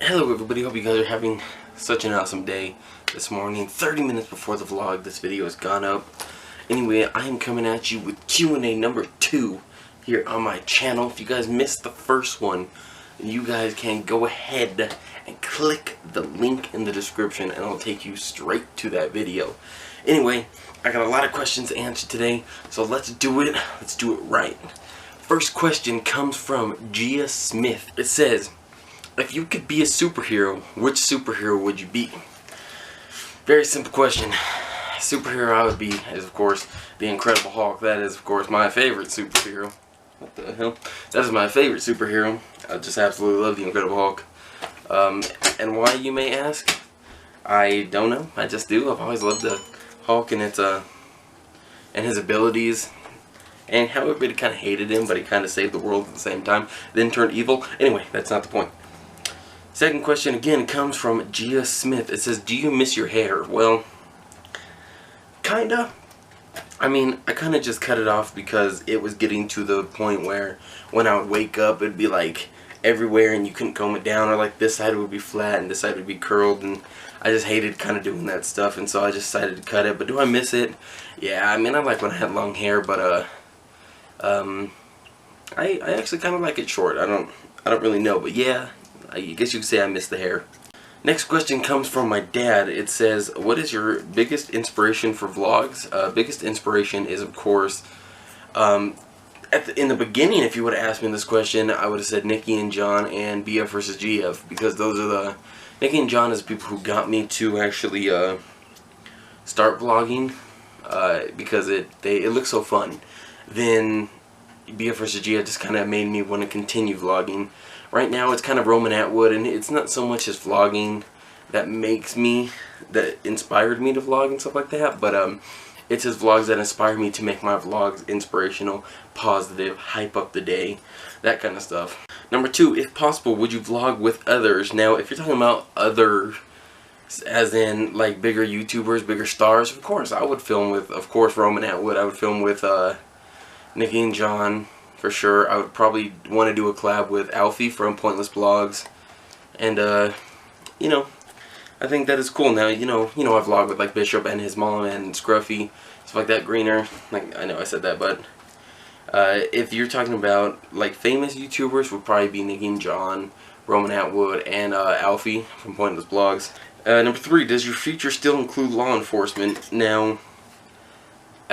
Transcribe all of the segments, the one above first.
Hello everybody, hope you guys are having such an awesome day this morning. 30 minutes before the vlog, this video has gone up. Anyway, I am coming at you with Q&A number 2 here on my channel. If you guys missed the first one, you guys can go ahead and click the link in the description and I'll take you straight to that video. Anyway, I got a lot of questions to answer today, so let's do it. Let's do it right. First question comes from Gia Smith. It says, if you could be a superhero, which superhero would you be? Very simple question. Superhero I would be is, of course, the Incredible Hulk. That is, of course, my favorite superhero. What the hell? That is my favorite superhero. I just absolutely love the Incredible Hulk. And why, you may ask? I don't know. I just do. I've always loved the Hulk and his abilities. And how everybody kind of hated him, but he kind of saved the world at the same time. Then turned evil. Anyway, that's not the point. Second question again comes from Gia Smith. It says, do you miss your hair? Well, kinda. I mean, I kinda just cut it off because it was getting to the point where when I would wake up, it'd be like everywhere and you couldn't comb it down, or like this side would be flat and this side would be curled, and I just hated kind of doing that stuff, and so I just decided to cut it. But do I miss it? Yeah, I mean, I like when I had long hair, but I actually kind of like it short. I don't really know, but yeah, I guess you could say I miss the hair. Next question comes from my dad. It says, what is your biggest inspiration for vlogs? Biggest inspiration is, of course, in the beginning, if you would have asked me this question, I would have said Nikki and John and BF versus GF, because those are Nikki and John is the people who got me to actually start vlogging, because it looks so fun. Then BF vs. GF just kind of made me want to continue vlogging. Right now it's kind of Roman Atwood, and it's not so much his vlogging that inspired me to vlog and stuff like that, but it's his vlogs that inspire me to make my vlogs inspirational, positive, hype up the day, that kind of stuff. Number 2, if possible, would you vlog with others? Now, if you're talking about others, as in like bigger YouTubers, bigger stars, of course I would film with, of course, Roman Atwood. I would film with Nikki and John, for sure. I would probably want to do a collab with Alfie from Pointless Vlogs, and you know, I think that is cool. Now, you know, I vlog with like Bishop and his mom and Scruffy, stuff like that. Greener, like, I know I said that, but if you're talking about like famous YouTubers, would probably be Nikki and John, Roman Atwood, and Alfie from Pointless Vlogs. Number 3, does your future still include law enforcement? Now,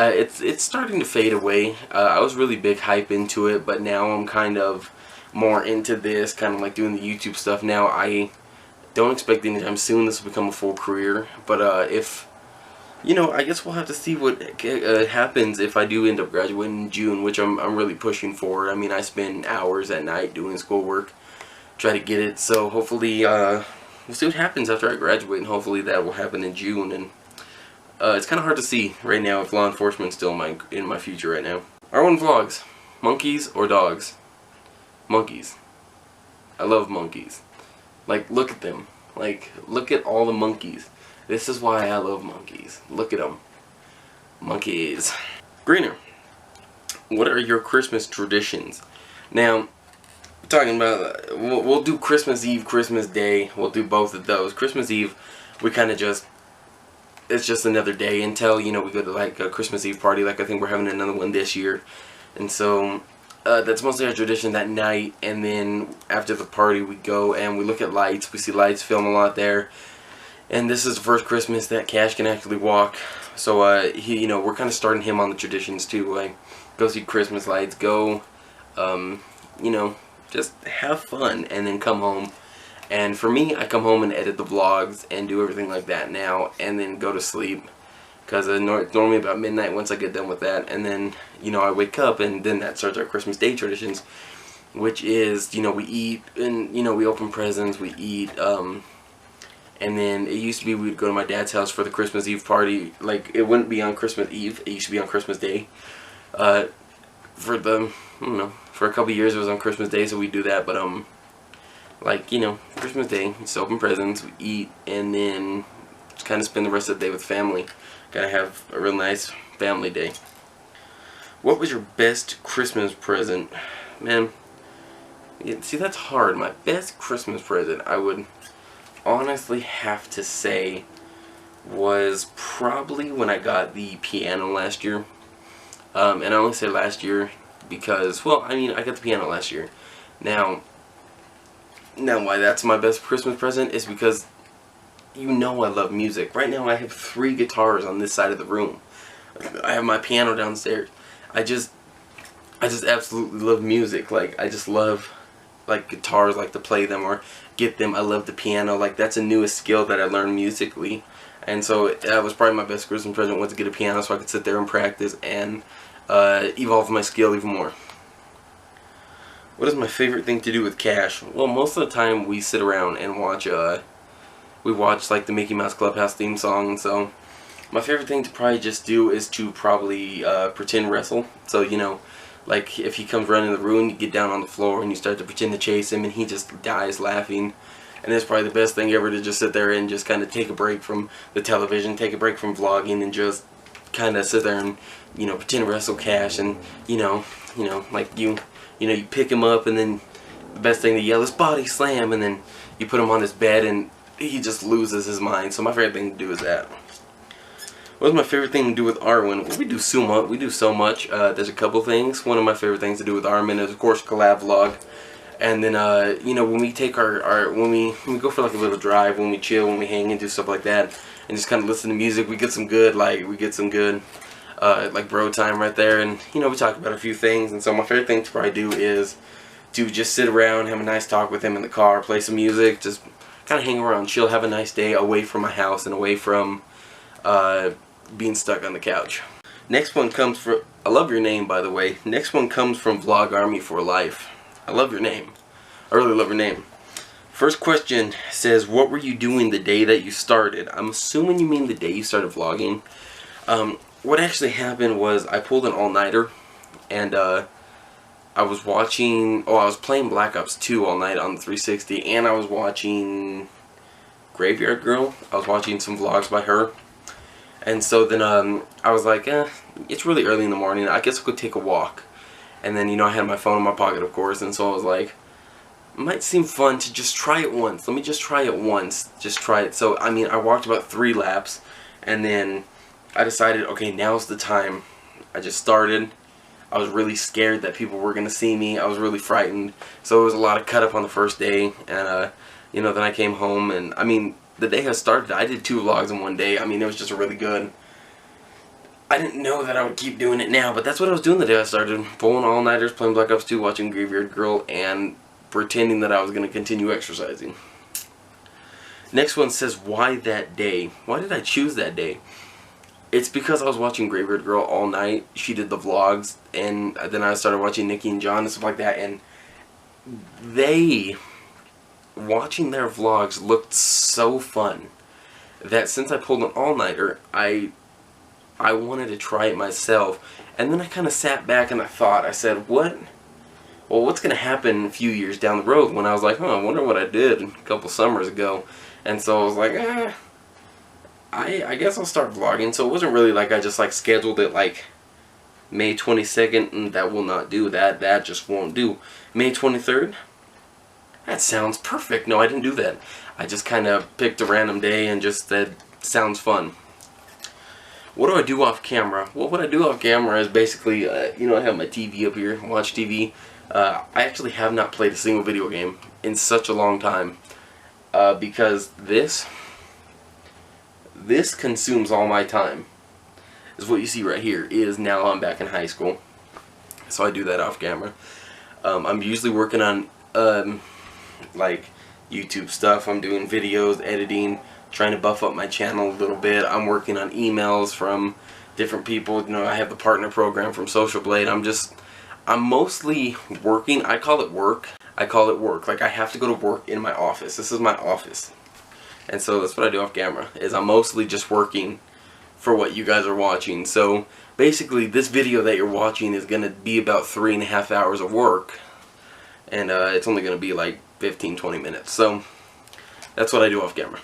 it's starting to fade away. I was really big hype into it, but now I'm kind of more into this, kind of like doing the YouTube stuff. Now, I don't expect anytime soon this will become a full career, but if, you know, I guess we'll have to see what happens if I do end up graduating in June, which I'm really pushing for. I mean, I spend hours at night doing schoolwork, try to get it, so hopefully we'll see what happens after I graduate, and hopefully that will happen in June. And it's kind of hard to see right now if law enforcement is still in my future right now. ArwenVLOGS, monkeys or dogs? Monkeys. I love monkeys. Like, look at them. Like, look at all the monkeys. This is why I love monkeys. Look at them. Monkeys. Greener, what are your Christmas traditions? Now, we're talking about, we'll do Christmas Eve, Christmas Day. We'll do both of those. Christmas Eve, we kind of just, it's just another day until, you know, we go to like a Christmas Eve party. Like, I think we're having another one this year, and so that's mostly our tradition that night. And then after the party, we go and we look at lights. We see lights, film a lot there. And this is the first Christmas that Cash can actually walk, so he, you know, we're kind of starting him on the traditions too. Like, go see Christmas lights, go, you know, just have fun, and then come home. And for me, I come home and edit the vlogs and do everything like that now, and then go to sleep, because it's normally about midnight once I get done with that. And then, you know, I wake up, and then that starts our Christmas Day traditions, which is, you know, we eat, and, you know, we open presents, we eat, and then it used to be we'd go to my dad's house for the Christmas Eve party. Like, it wouldn't be on Christmas Eve, it used to be on Christmas Day. For the, I don't know, for a couple years it was on Christmas Day, so we do that, but like, you know, Christmas Day, just open presents, we eat, and then just kind of spend the rest of the day with family. Gotta have a real nice family day. What was your best Christmas present? Man, Yeah, see, that's hard. My best Christmas present, I would honestly have to say, was probably when I got the piano last year. And I only say last year because, well, I mean, I got the piano last year. Now why that's my best Christmas present is because you know I love music. Right now I have 3 guitars on this side of the room. I have my piano downstairs. I just absolutely love music. Like, I just love, like, guitars, like to play them or get them. I love the piano. Like, that's a newest skill that I learned musically. And so that was probably my best Christmas present, was to get a piano so I could sit there and practice and evolve my skill even more. What is my favorite thing to do with cash? Well, most of the time we sit around and watch like the Mickey Mouse Clubhouse theme song. And so my favorite thing to probably just do is to probably pretend wrestle. So, you know, like if he comes running in the room, you get down on the floor and you start to pretend to chase him and he just dies laughing. And it's probably the best thing ever to just sit there and just kind of take a break from the television, take a break from vlogging, and just kind of sit there and, you know, pretend to wrestle Cash. And you know, like you pick him up, and then the best thing to yell is body slam, and then you put him on his bed and he just loses his mind. So my favorite thing to do is that. What's my favorite thing to do with Arwen? Well, we do so much. There's a couple things. One of my favorite things to do with Arwen is, of course, collab vlog. And then, you know, when we take when we go for like a little drive, when we chill, when we hang and do stuff like that, and just kind of listen to music, we get some good, like bro time right there. And, you know, we talk about a few things. And so my favorite thing to probably do is to just sit around, have a nice talk with him in the car, play some music, just kind of hang around, chill, have a nice day away from my house and away from being stuck on the couch. Next one comes from, I love your name, by the way. Next one comes from Vlog Army for Life. I love your name. I really love your name. First question says, what were you doing the day that you started? I'm assuming you mean the day you started vlogging. What actually happened was I pulled an all-nighter, and I was watching, I was playing Black Ops 2 all night on the 360, and I was watching Graveyard Girl. I was watching some vlogs by her. And so then I was like, it's really early in the morning, I guess I could take a walk. And then, you know, I had my phone in my pocket, of course, and so I was like, it might seem fun to just try it once. Let me just try it once. Just try it. So, I mean, I walked about 3 laps, and then I decided, okay, now's the time. I just started. I was really scared that people were going to see me. I was really frightened. So it was a lot of cut up on the first day, and, you know, then I came home, and, I mean, the day I started, I did 2 vlogs in one day. I mean, it was just really good. I didn't know that I would keep doing it now, but that's what I was doing the day I started. Pulling all-nighters, playing Black Ops 2, watching Graveyard Girl, and pretending that I was going to continue exercising. Next one says, why that day? Why did I choose that day? It's because I was watching Graveyard Girl all night. She did the vlogs, and then I started watching Nikki and John and stuff like that, and watching their vlogs looked so fun that since I pulled an all-nighter, I wanted to try it myself. And then I kind of sat back and I said, what's going to happen a few years down the road, when I was like, I wonder what I did a couple summers ago. And so I was like, I guess I'll start vlogging. So it wasn't really like I just like scheduled it like May 22nd, and that will not do. That just won't do. May 23rd? That sounds perfect. No, I didn't do that. I just kind of picked a random day and just said, sounds fun. What do I do off camera? Well, what I do off camera is basically, you know, I have my TV up here, watch TV. I actually have not played a single video game in such a long time, because this consumes all my time. Is what you see right here. Is now I'm back in high school, so I do that off camera. I'm usually working on like YouTube stuff. I'm doing videos, editing, trying to buff up my channel a little bit. I'm working on emails from different people. You know, I have the partner program from Social Blade. I'm mostly working. I call it work. Like, I have to go to work in my office. This is my office. And so that's what I do off camera, is I'm mostly just working for what you guys are watching. So basically, this video that you're watching is going to be about 3.5 hours of work. And it's only going to be like 15-20 minutes. So that's what I do off camera.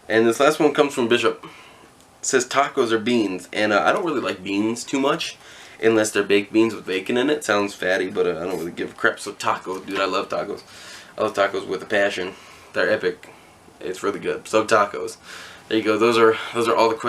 And this last one comes from Bishop. It says tacos or beans, and I don't really like beans too much. unless they're baked beans with bacon in it. Sounds fatty, but I don't really give a crap. So tacos, dude, I love tacos. I love tacos with a passion. They're epic. It's really good. So tacos. There you go. Those are all the questions.